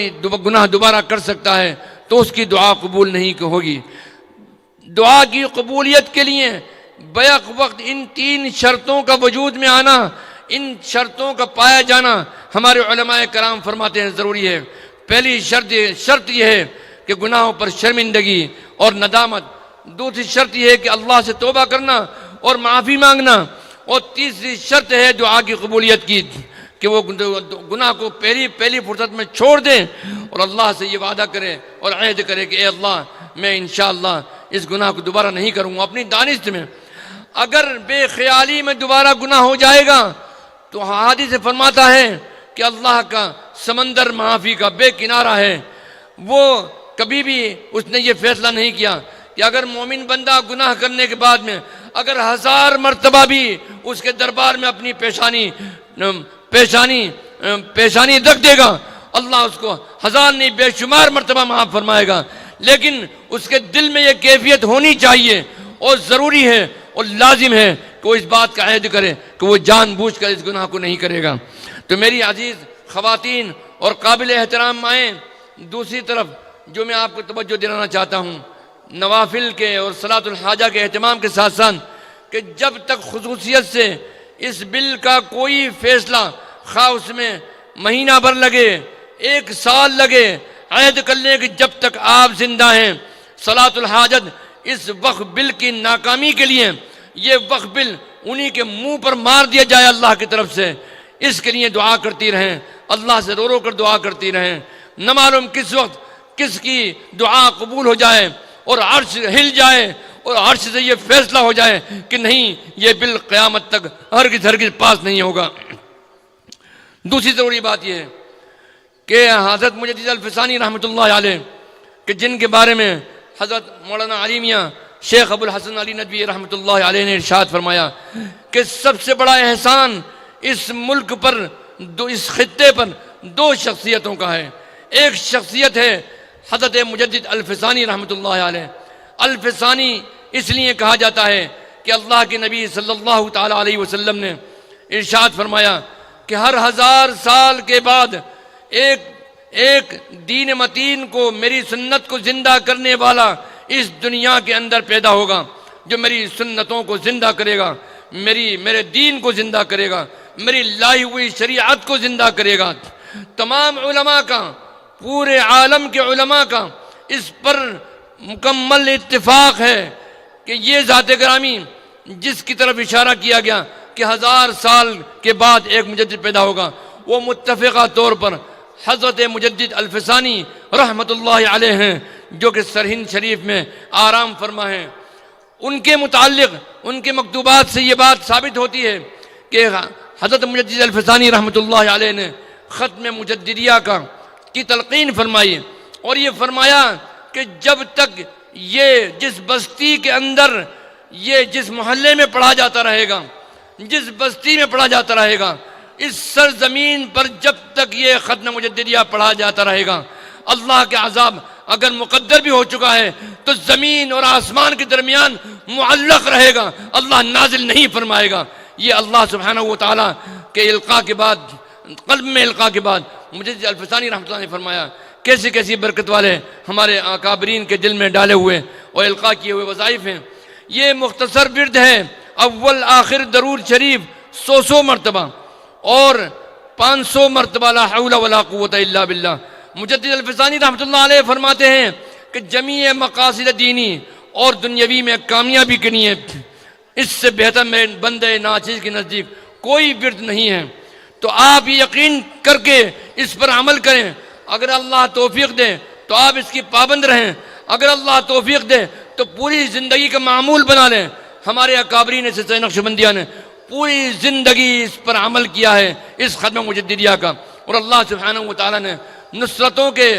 گناہ دوبارہ کر سکتا ہے، تو اس کی دعا قبول نہیں ہوگی۔ دعا کی قبولیت کے لیے بیک وقت ان 3 شرطوں کا وجود میں آنا، ان شرطوں کا پایا جانا ہمارے علماء کرام فرماتے ہیں ضروری ہے۔ پہلی شرط یہ ہے کہ گناہوں پر شرمندگی اور ندامت، دوسری شرط یہ ہے کہ اللہ سے توبہ کرنا اور معافی مانگنا، اور تیسری شرط ہے دعا کی قبولیت کی کہ وہ گناہ کو پہلی فرصت میں چھوڑ دیں اور اللہ سے یہ وعدہ کرے اور عہد کرے کہ اے اللہ میں انشاءاللہ اس گناہ کو دوبارہ نہیں کروں گا اپنی دانست میں۔ اگر بے خیالی میں دوبارہ گناہ ہو جائے گا تو حدیث سے فرماتا ہے کہ اللہ کا سمندر معافی کا بے کنارہ ہے، وہ کبھی بھی اس نے یہ فیصلہ نہیں کیا کہ اگر مومن بندہ گناہ کرنے کے بعد میں اگر 1000 مرتبہ بھی اس کے دربار میں اپنی پیشانی رکھ دے گا، اللہ اس کو 1000 نہیں بے شمار مرتبہ معاف فرمائے گا، لیکن اس کے دل میں یہ کیفیت ہونی چاہیے اور ضروری ہے اور لازم ہے کہ وہ اس بات کا عہد کرے کہ وہ جان بوجھ کر اس گناہ کو نہیں کرے گا۔ تو میری عزیز خواتین اور قابل احترام مائیں، دوسری طرف جو میں آپ کو توجہ دلانا چاہتا ہوں نوافل کے اور صلاۃ الحاجہ کے اہتمام کے ساتھ ساتھ، کہ جب تک خصوصیت سے اس بل کا کوئی فیصلہ، خواہ اس میں مہینہ بھر لگے 1 سال لگے، عہد کر لیں کہ جب تک آپ زندہ ہیں صلاۃ الحاجت اس وقف بل کی ناکامی کے لیے یہ وقف بل انہی کے منہ پر مار دیا جائے اللہ کی طرف سے، اس کے لیے دعا کرتی رہیں، اللہ سے رو رو کر دعا کرتی رہیں۔ نہ معلوم کس وقت کس کی دعا قبول ہو جائے اور عرش ہل جائے اور عرش سے یہ فیصلہ ہو جائے کہ نہیں یہ بل قیامت تک ہرگز پاس نہیں ہوگا۔ دوسری ضروری بات یہ ہے کہ حضرت مجدد الفسانی رحمۃ اللہ علیہ کہ جن کے بارے میں حضرت مولانا علی میاں شیخ ابو الحسن علی ندوی رحمۃ اللہ علیہ نے ارشاد فرمایا کہ سب سے بڑا احسان اس ملک پر اس خطے پر دو شخصیتوں کا ہے۔ ایک شخصیت ہے حضرت مجدد الفسانی رحمۃ اللہ علیہ۔ الفسانی اس لیے کہا جاتا ہے کہ اللہ کے نبی صلی اللہ تعالیٰ علیہ وسلم نے ارشاد فرمایا کہ ہر 1000 سال کے بعد ایک دین متین کو، میری سنت کو زندہ کرنے والا اس دنیا کے اندر پیدا ہوگا، جو میری سنتوں کو زندہ کرے گا، میرے دین کو زندہ کرے گا، میری لائی ہوئی شریعت کو زندہ کرے گا۔ تمام علماء کا، پورے عالم کے علماء کا اس پر مکمل اتفاق ہے کہ یہ ذات گرامی جس کی طرف اشارہ کیا گیا کہ 1000 سال کے بعد ایک مجدد پیدا ہوگا، وہ متفقہ طور پر حضرت مجدد الفسانی رحمۃ اللہ علیہ ہیں، جو کہ سرہند شریف میں آرام فرما ہیں۔ ان کے متعلق ان کے مکتوبات سے یہ بات ثابت ہوتی ہے کہ حضرت مجدد الفسانی رحمۃ اللہ علیہ نے ختم مجددیہ کی تلقین فرمائی، اور یہ فرمایا کہ جب تک یہ جس بستی کے اندر، یہ جس محلے میں پڑھا جاتا رہے گا، جس بستی میں پڑھا جاتا رہے گا، اس سرزمین پر جب تک یہ ختم مجددیہ پڑھا جاتا رہے گا، اللہ کے عذاب اگر مقدر بھی ہو چکا ہے تو زمین اور آسمان کے درمیان معلق رہے گا، اللہ نازل نہیں فرمائے گا۔ یہ اللہ سبحانہ و تعالیٰ کے القاء کے بعد، قلب میں القاء کے بعد مجدد الفسانی رحمۃ اللہ نے فرمایا کیسی کیسی برکت والے ہمارے اکابرین کے دل میں ڈالے ہوئے اور القاء کیے ہوئے وظائف ہیں۔ یہ مختصر ورد ہے، اول آخر درود شریف 100 مرتبہ اور 500 مرتبہ لا حول ولا قوت الا باللہ۔ مجدد الفسانی رحمۃ اللہ علیہ فرماتے ہیں کہ جمیع مقاصد دینی اور دنیاوی میں کامیابی کے لیے اس سے بہتر میں بندے ناچیز کے نزدیک کوئی ورد نہیں ہے، تو آپ یقین کر کے اس پر عمل کریں۔ اگر اللہ توفیق دے تو آپ اس کی پابند رہیں، اگر اللہ توفیق دے تو پوری زندگی کا معمول بنا لیں۔ ہمارے اکابرین سلسلہ نقشبندیہ نے پوری زندگی اس پر عمل کیا ہے، اس ختم مجددیہ کا، اور اللہ سبحانہ و تعالیٰ نے نصرتوں کے،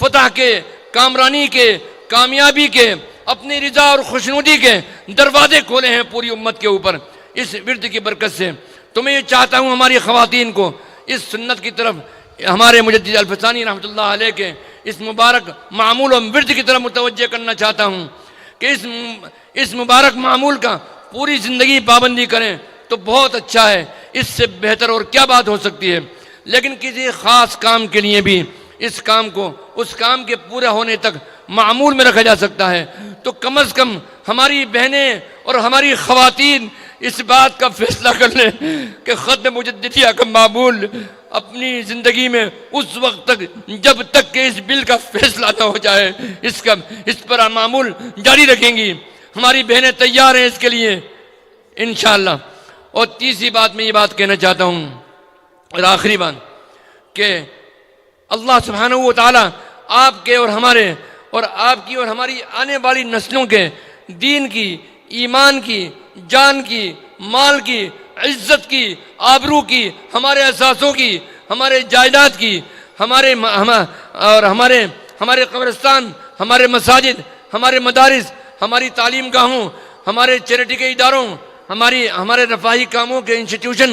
فتح کے، کامرانی کے، کامیابی کے، اپنی رضا اور خوشنودی کے دروازے کھولے ہیں پوری امت کے اوپر اس ورد کی برکت سے۔ تو میں یہ چاہتا ہوں ہماری خواتین کو اس سنت کی طرف، ہمارے مجدد الفسانی رحمۃ اللہ علیہ کے اس مبارک معمول و ورد کی طرف متوجہ کرنا چاہتا ہوں کہ اس مبارک معمول کا پوری زندگی پابندی کریں تو بہت اچھا ہے۔ اس سے بہتر اور کیا بات ہو سکتی ہے؟ لیکن کسی خاص کام کے لیے بھی اس کام کو اس کام کے پورا ہونے تک معمول میں رکھا جا سکتا ہے، تو کم از کم ہماری بہنیں اور ہماری خواتین اس بات کا فیصلہ کر لیں کہ ختم مجددیہ کا معمول اپنی زندگی میں اس وقت تک، جب تک کہ اس بل کا فیصلہ نہ ہو جائے، اس پر معمول جاری رکھیں گی۔ ہماری بہنیں تیار ہیں اس کے لیے انشاءاللہ۔ اور تیسری بات میں یہ بات کہنا چاہتا ہوں، اور آخری بات، کہ اللہ سبحانہ و تعالیٰ آپ کے اور ہمارے اور آپ کی اور ہماری آنے والی نسلوں کے دین کی، ایمان کی، جان کی، مال کی، عزت کی، آبرو کی، ہمارے اثاثوں کی، ہمارے جائیداد کی، ہمارے قبرستان، ہمارے مساجد، ہمارے مدارس، ہماری تعلیم گاہوں، ہمارے چیریٹی کے اداروں، ہمارے رفاہی کاموں کے انسٹیٹیوشن،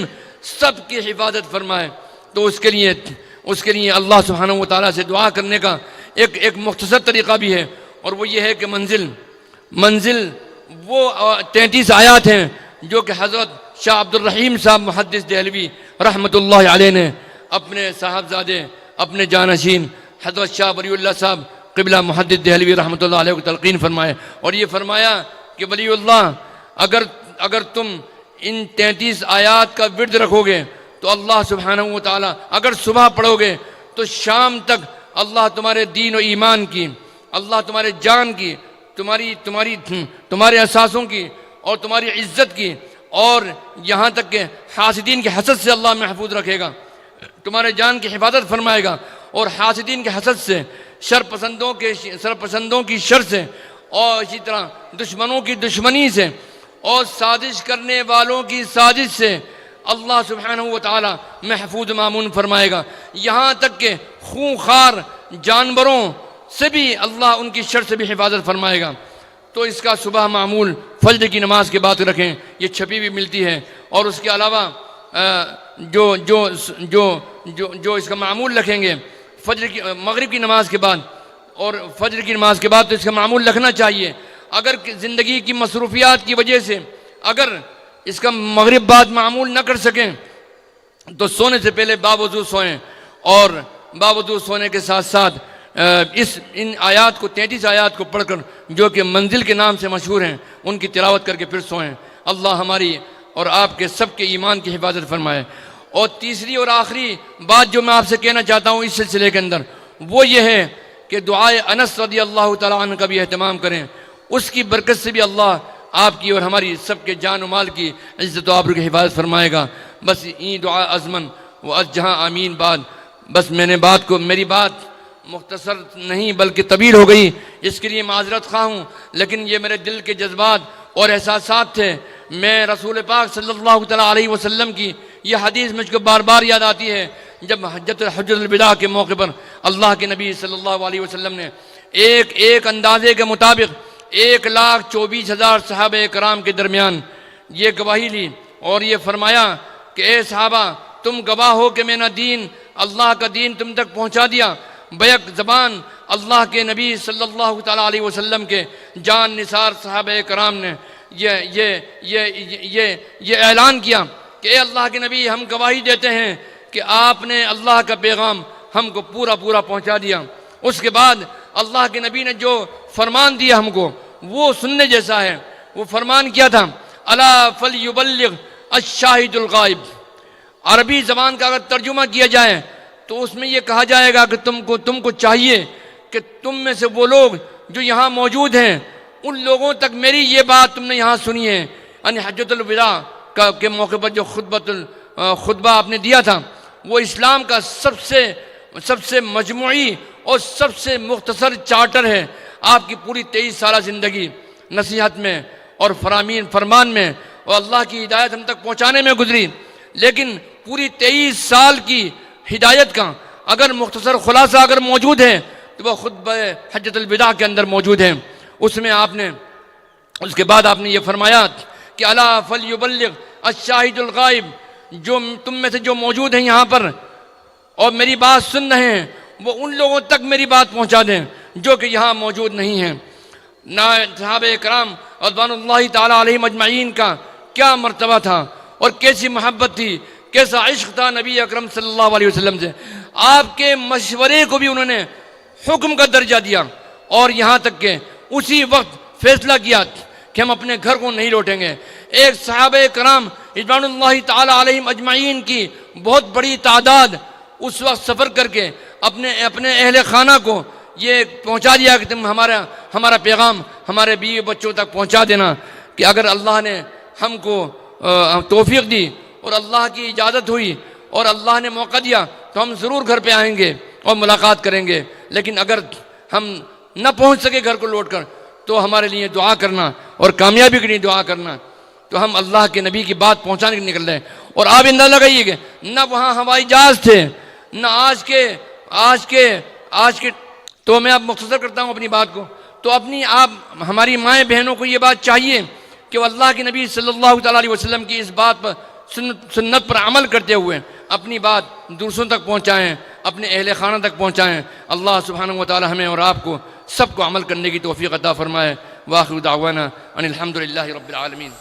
سب کی حفاظت فرمائے۔ تو اس کے لیے اللہ سبحانہ و تعالیٰ سے دعا کرنے کا ایک مختصر طریقہ بھی ہے، اور وہ یہ ہے کہ منزل وہ 33 آیات ہیں جو کہ حضرت شاہ عبد الرحیم صاحب محدث دہلوی رحمۃ اللہ علیہ نے اپنے صاحبزادے، اپنے جانشین حضرت شاہ ولی اللہ صاحب قبلہ محدث دہلوی رحمۃ اللہ علیہ کو تلقین فرمائے، اور یہ فرمایا کہ ولی اللہ اگر تم ان 33 آیات کا ورد رکھو گے تو اللہ سبحانہ و تعالیٰ، اگر صبح پڑھو گے تو شام تک اللہ تمہارے دین و ایمان کی، اللہ تمہارے جان کی، تمہارے اثاثوں کی اور تمہاری عزت کی، اور یہاں تک کہ حاسدین کے حسد سے اللہ محفوظ رکھے گا، تمہارے جان کی حفاظت فرمائے گا، اور حاسدین کے حسد سے، شرپسندوں کی شر سے، اور اسی طرح دشمنوں کی دشمنی سے، اور سازش کرنے والوں کی سازش سے اللہ سبحانہ و تعالی محفوظ مامون فرمائے گا، یہاں تک کہ خونخوار جانوروں سے بھی اللہ ان کی شر سے بھی حفاظت فرمائے گا۔ تو اس کا صبح معمول فجر کی نماز کے بعد رکھیں، یہ چھپی بھی ملتی ہے۔ اور اس کے علاوہ جو جو جو جو جو اس کا معمول رکھیں گے مغرب کی نماز کے بعد اور فجر کی نماز کے بعد، تو اس کا معمول رکھنا چاہیے۔ اگر زندگی کی مصروفیات کی وجہ سے اگر اس کا مغرب بعد معمول نہ کر سکیں تو سونے سے پہلے باوضو سوئیں، اور باوضو سونے کے ساتھ ساتھ ان آیات کو 33 آیات کو پڑھ کر جو کہ منزل کے نام سے مشہور ہیں ان کی تلاوت کر کے پھر سوئیں۔ اللہ ہماری اور آپ کے سب کے ایمان کی حفاظت فرمائے۔ اور تیسری اور آخری بات جو میں آپ سے کہنا چاہتا ہوں اس سلسلے کے اندر، وہ یہ ہے کہ دعائے انس رضی اللہ تعالیٰ عنہ کا بھی اہتمام کریں۔ اس کی برکت سے بھی اللہ آپ کی اور ہماری سب کے جان و مال کی عزت و آبرو کی حفاظت فرمائے گا۔ بس این دعا ازمن و از جہاں آمین بعد، بس میری بات مختصر نہیں بلکہ طویل ہو گئی، اس کے لیے معذرت خواہ ہوں، لیکن یہ میرے دل کے جذبات اور احساسات تھے۔ میں رسول پاک صلی اللہ تعالیٰ علیہ وسلم کی یہ حدیث مجھ کو بار بار یاد آتی ہے، جب حجۃ الوداع کے موقع پر اللہ کے نبی صلی اللہ علیہ وسلم نے ایک اندازے کے مطابق 1,24,000 صحابہ کرام کے درمیان یہ گواہی لی اور یہ فرمایا کہ اے صحابہ، تم گواہ ہو کہ میں نے دین، اللہ کا دین تم تک پہنچا دیا۔ بیک زبان اللہ کے نبی صلی اللہ تعالیٰ علیہ وسلم کے جان نثار صحابہ کرام نے یہ اعلان کیا کہ اے اللہ کے نبی، ہم گواہی دیتے ہیں کہ آپ نے اللہ کا پیغام ہم کو پورا پہنچا دیا۔ اس کے بعد اللہ کے نبی نے جو فرمان دیا ہم کو وہ سننے جیسا ہے۔ وہ فرمان کیا تھا، الا فلیبلغ الشاہد الغائب۔ عربی زبان کا اگر ترجمہ کیا جائے تو اس میں یہ کہا جائے گا کہ تم کو چاہیے کہ تم میں سے وہ لوگ جو یہاں موجود ہیں ان لوگوں تک میری یہ بات تم نے یہاں سنی ہے۔ یعنی حجۃ الوداع کے موقع پر جو خطبہ آپ نے دیا تھا وہ اسلام کا سب سے مجموعی اور سب سے مختصر چارٹر ہے۔ آپ کی پوری 23 سالہ زندگی نصیحت میں اور فرمان میں اور اللہ کی ہدایت ہم تک پہنچانے میں گزری، لیکن پوری 23 سال کی ہدایت کا اگر مختصر خلاصہ اگر موجود ہے تو وہ خطبہ حجۃ الوداع کے اندر موجود ہے۔ اس کے بعد آپ نے یہ فرمایا کہ الا فلیبلغ الشاہد الغائب، جو تم میں سے جو موجود ہیں یہاں پر اور میری بات سن رہے ہیں وہ ان لوگوں تک میری بات پہنچا دیں جو کہ یہاں موجود نہیں ہیں۔ صحابہ کرام رضوان اللہ تعالیٰ علیہم اجمعین کا کیا مرتبہ تھا اور کیسی محبت تھی، کیسا عشق تھا نبی اکرم صلی اللہ علیہ وسلم سے۔ آپ کے مشورے کو بھی انہوں نے حکم کا درجہ دیا اور یہاں تک کہ اسی وقت فیصلہ کیا کہ ہم اپنے گھر کو نہیں لوٹیں گے۔ ایک صحابہ کرام رضوان اللہ تعالیٰ علیہم اجمعین کی بہت بڑی تعداد اس وقت سفر کر کے اپنے اہل خانہ کو یہ پہنچا دیا کہ تم ہمارا پیغام ہمارے بیوی بچوں تک پہنچا دینا کہ اگر اللہ نے ہم کو توفیق دی اور اللہ کی اجازت ہوئی اور اللہ نے موقع دیا تو ہم ضرور گھر پہ آئیں گے اور ملاقات کریں گے، لیکن اگر ہم نہ پہنچ سکے گھر کو لوٹ کر تو ہمارے لیے دعا کرنا اور کامیابی کے لیے دعا کرنا۔ تو ہم اللہ کے نبی کی بات پہنچانے کے نکل رہے ہیں۔ اور آپ اندازہ لگائیے کہ نہ وہاں ہوائی جہاز تھے نہ آج کے تو میں اب مختصر کرتا ہوں اپنی بات کو، تو ہماری مائیں بہنوں کو یہ بات چاہیے کہ وہ اللہ کے نبی صلی اللہ تعالیٰ علیہ وسلم کی اس بات پر سنت پر عمل کرتے ہوئے اپنی بات دوسروں تک پہنچائیں، اپنے اہل خانہ تک پہنچائیں۔ اللہ سبحانہ و تعالی ہمیں اور آپ کو سب کو عمل کرنے کی توفیق عطا فرمائے۔ وآخر دعوانا ان الحمد للہ رب العالمین۔